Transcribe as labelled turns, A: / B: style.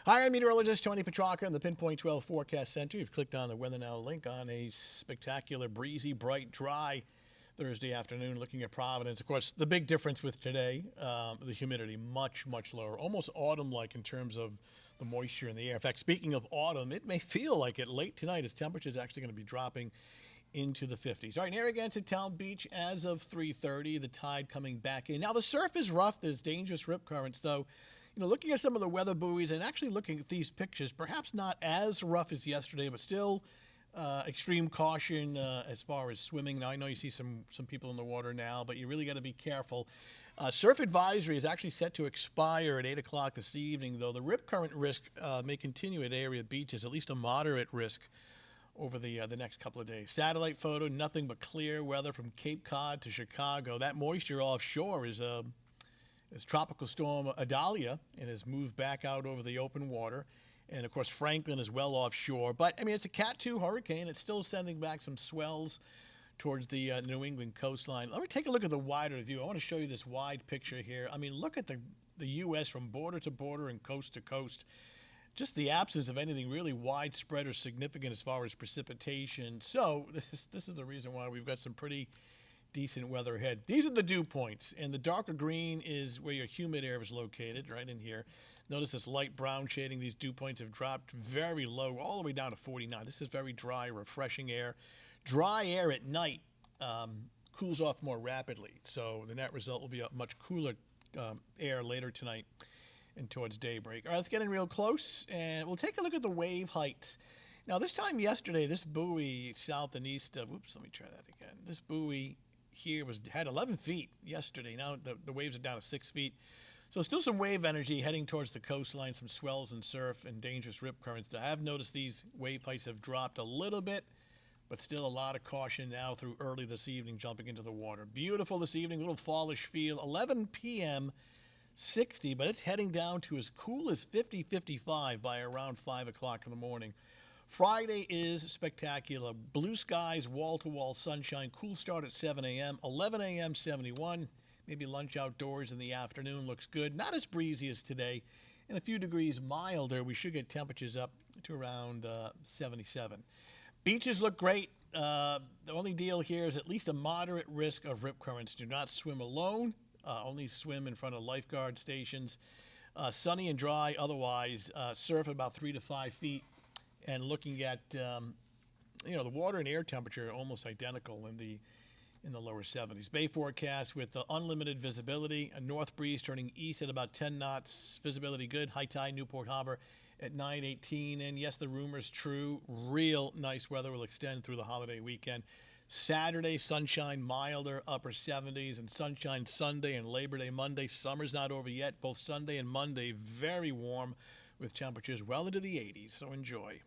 A: Hi, I'm meteorologist Tony Petrarca in the Pinpoint 12 Forecast Center. You've clicked on the Weather Now link on a spectacular, breezy, bright, dry Thursday afternoon looking at Providence. Of course, the big difference with today, the humidity much, much lower, almost autumn-like in terms of the moisture in the air. In fact, speaking of autumn, it may feel like it late tonight as temperatures actually going to be dropping into the 50s. All right, Narragansett Town Beach as of 3:30, the tide coming back in. Now, the surf is rough. There's dangerous rip currents, though. You know, looking at some of the weather buoys and actually looking at these pictures, perhaps not as rough as yesterday, but still extreme caution as far as swimming. Now, I know you see some people in the water now, but you really got to be careful. Surf advisory is actually set to expire at 8 o'clock this evening, though the rip current risk may continue at area beaches, at least a moderate risk over the next couple of days. Satellite photo, nothing but clear weather from Cape Cod to Chicago. That moisture offshore is Tropical Storm Idalia and has moved back out over the open water. And, of course, Franklin is well offshore. But, I mean, it's a Cat 2 hurricane. It's still sending back some swells towards the New England coastline. Let me take a look at the wider view. I want to show you this wide picture here. I mean, look at the U.S. from border to border and coast to coast. Just the absence of anything really widespread or significant as far as precipitation. So this is the reason why we've got some pretty decent weather ahead. These are the dew points, and the darker green is where your humid air is located, right in here. Notice this light brown shading. These dew points have dropped very low, all the way down to 49. This is very dry, refreshing air. Dry air at night cools off more rapidly, so the net result will be a much cooler air later tonight and towards daybreak. All right, let's get in real close, and we'll take a look at the wave heights. Now, this time yesterday, this buoy south and east of, oops, let me try that again. This buoy here had 11 feet yesterday. Now the waves are down to 6 feet. So still some wave energy heading towards the coastline, some swells and surf and dangerous rip currents. I have noticed these wave heights have dropped a little bit, but still a lot of caution now through early this evening jumping into the water. Beautiful this evening, a little fallish feel. 11 p.m., 60, but it's heading down to as cool as 50, 55 by around 5 o'clock in the morning. Friday is spectacular. Blue skies, wall-to-wall sunshine, cool start at 7 a.m., 11 a.m., 71. Maybe lunch outdoors in the afternoon looks good. Not as breezy as today, and a few degrees milder. We should get temperatures up to around 77. Beaches look great. The only deal here is at least a moderate risk of rip currents. Do not swim alone. Only swim in front of lifeguard stations. Sunny and dry otherwise. Surf about 3 to 5 feet. And looking at, the water and air temperature are almost identical in the lower 70s. Bay forecast with unlimited visibility. A north breeze turning east at about 10 knots. Visibility good. High tide Newport Harbor at 9:18. And yes, the rumor's true. Real nice weather will extend through the holiday weekend. Saturday, sunshine, milder, upper 70s, and sunshine Sunday and Labor Day Monday. Summer's not over yet. Both Sunday and Monday, very warm with temperatures well into the 80s, so enjoy.